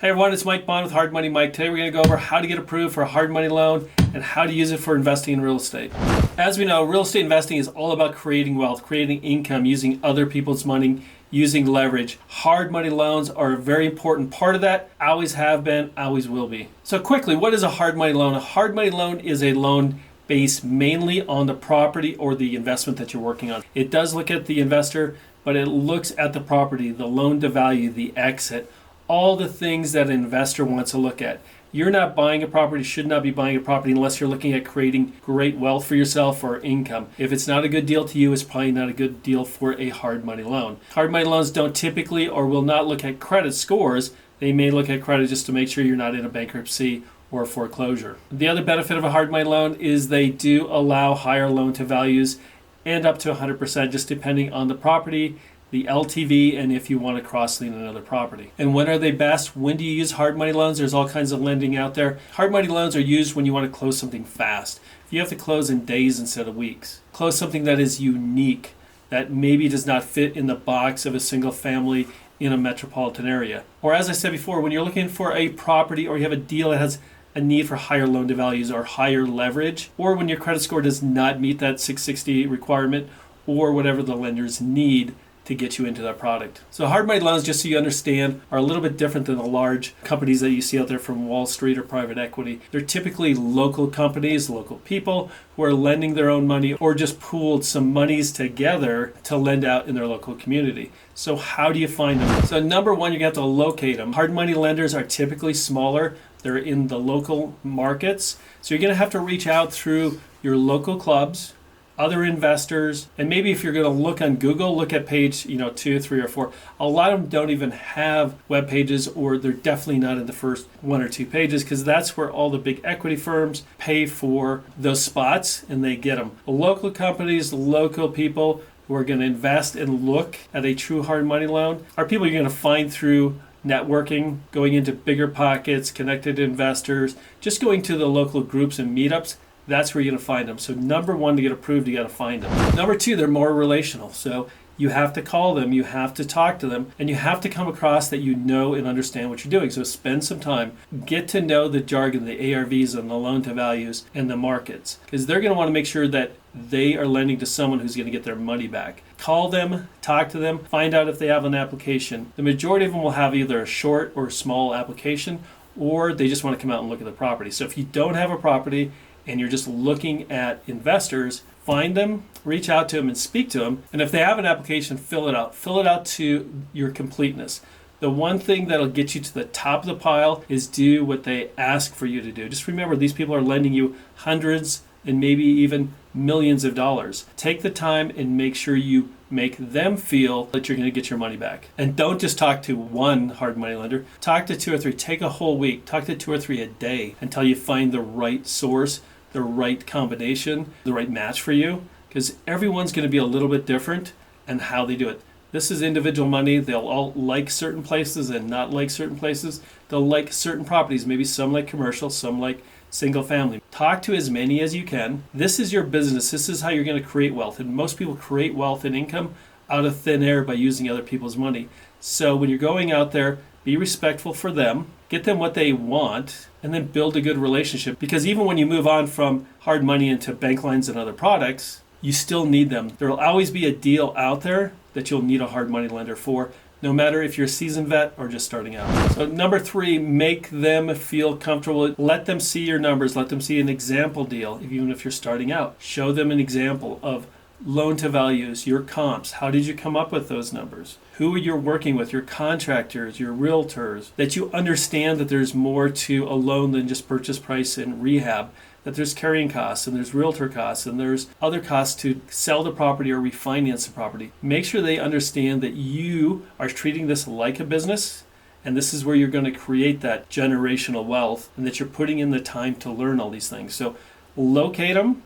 Hey everyone, it's Mike Bond with Hard Money Mike. Today we're going to go over how to get approved for a hard money loan and how to use it for investing in real estate. As we know, real estate investing is all about creating wealth, creating income, using other people's money, using leverage. Hard money loans are a very important part of that, always have been, always will be. So quickly, what is a hard money loan? A hard money loan is a loan based mainly on the property or the investment that you're working on. It does look at the investor, but it looks at the property, the loan to value, the exit, all the things that an investor wants to look at. You're not buying a property, should not be buying a property unless you're looking at creating great wealth for yourself or income. If it's not a good deal to you, it's probably not a good deal for a hard money loan. Hard money loans don't typically or will not look at credit scores. They may look at credit just to make sure you're not in a bankruptcy or a foreclosure. The other benefit of a hard money loan is they do allow higher loan to values and up to 100%, just depending on the property, the LTV, and if you want to cross-lien another property. And when are they best? When do you use hard money loans? There's all kinds of lending out there. Hard money loans are used when you want to close something fast. If you have to close in days instead of weeks. Close something that is unique, that maybe does not fit in the box of a single family in a metropolitan area. Or as I said before, when you're looking for a property or you have a deal that has a need for higher loan to values or higher leverage, or when your credit score does not meet that 660 requirement or whatever the lenders need to get you into that product. So hard money loans, just so you understand, are a little bit different than the large companies that you see out there from Wall Street or private equity. They're typically local companies, local people who are lending their own money or just pooled some monies together to lend out in their local community. So how do you find them? So number one, you're going to have to locate them. Hard money lenders are typically smaller. They're in the local markets. So you're going to have to reach out through your local clubs, other investors, and maybe if you're going to look on Google, look at page 2, 3, or 4. A lot of them don't even have web pages, or they're definitely not in the first 1 or 2 pages, because that's where all the big equity firms pay for those spots and they get them. Local companies, local people who are going to invest and look at a true hard money loan are people you're going to find through networking, going into bigger pockets, connected investors, just going to the local groups and meetups. That's where you're going to find them. So number one, to get approved, you got to find them. Number two, they're more relational. So you have to call them, you have to talk to them, and you have to come across that you know and understand what you're doing. So spend some time, get to know the jargon, the ARVs and the loan to values and the markets, because they're going to want to make sure that they are lending to someone who's going to get their money back. Call them, talk to them, find out if they have an application. The majority of them will have either a short or small application, or they just want to come out and look at the property. So if you don't have a property and you're just looking at investors, find them, reach out to them and speak to them. And if they have an application, fill it out. Fill it out to your completeness. The one thing that'll get you to the top of the pile is do what they ask for you to do. Just remember, these people are lending you hundreds and maybe even millions of dollars. Take the time and make sure you make them feel that you're going to get your money back. And don't just talk to one hard money lender. Talk to 2 or 3. Take a whole week. Talk to 2 or 3 a day until you find the right source, the right combination, the right match for you, because everyone's going to be a little bit different and how they do it. This is individual money. They'll all like certain places and not like certain places. They'll like certain properties. Maybe some like commercial, some like single family. Talk to as many as you can. This is your business. This is how you're going to create wealth. And most people create wealth and income out of thin air by using other people's money. So when you're going out there, be respectful for them, get them what they want, and then build a good relationship. Because even when you move on from hard money into bank lines and other products, you still need them. There will always be a deal out there that you'll need a hard money lender for, no matter if you're a seasoned vet or just starting out. So number 3, make them feel comfortable. Let them see your numbers. Let them see an example deal, even if you're starting out. Show them an example of loan to values, your comps. How did you come up with those numbers? Who you're working with, your contractors, your realtors, that you understand that there's more to a loan than just purchase price and rehab, that there's carrying costs and there's realtor costs and there's other costs to sell the property or refinance the property. Make sure they understand that you are treating this like a business, and this is where you're going to create that generational wealth, and that you're putting in the time to learn all these things. So locate them,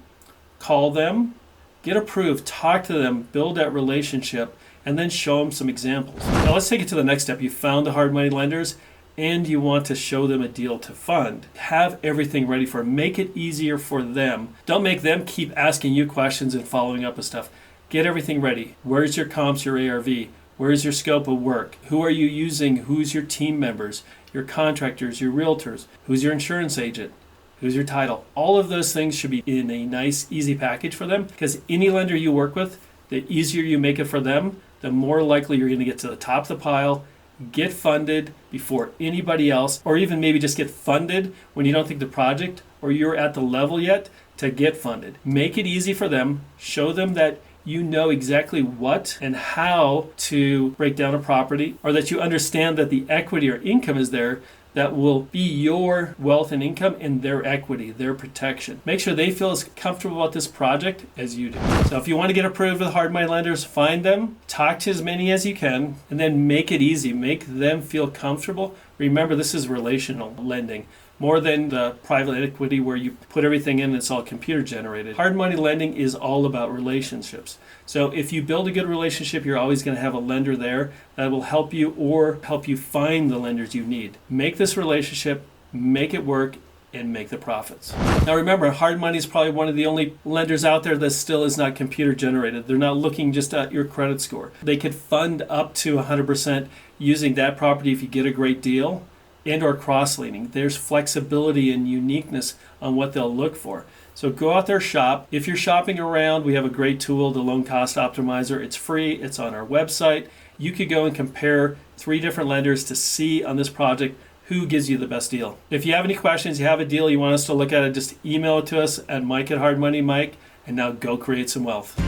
call them, get approved, talk to them, build that relationship, and then show them some examples. Now let's take it to the next step. You found the hard money lenders and you want to show them a deal to fund. Have everything ready for them. Make it easier for them. Don't make them keep asking you questions and following up with stuff. Get everything ready. Where's your comps, your ARV? Where is your scope of work? Who are you using? Who's your team members, your contractors, your realtors? Who's your insurance agent? Who's your title? All of those things should be in a nice, easy package for them, because any lender you work with, the easier you make it for them, the more likely you're going to get to the top of the pile, get funded before anybody else, or even maybe just get funded when you don't think the project or you're at the level yet to get funded. Make it easy for them. Show them that you know exactly what and how to break down a property, or that you understand that the equity or income is there that will be your wealth and income and their equity, their protection. Make sure they feel as comfortable about this project as you do. So if you want to get approved with hard money lenders, find them, talk to as many as you can, and then make it easy. Make them feel comfortable. Remember, this is relational lending, more than the private equity where you put everything in and it's all computer generated. Hard money lending is all about relationships. So if you build a good relationship, you're always going to have a lender there that will help you or help you find the lenders you need. Make this relationship, make it work, and make the profits. Now remember, hard money is probably one of the only lenders out there that still is not computer generated. They're not looking just at your credit score. They could fund up to 100% using that property if you get a great deal, and or cross-leaning. There's flexibility and uniqueness on what they'll look for. So go out there, shop. If you're shopping around, we have a great tool, the Loan Cost Optimizer. It's free, it's on our website. You could go and compare 3 different lenders to see on this project who gives you the best deal. If you have any questions, you have a deal, you want us to look at it, just email it to us at Mike@HardMoneyMike, and now go create some wealth.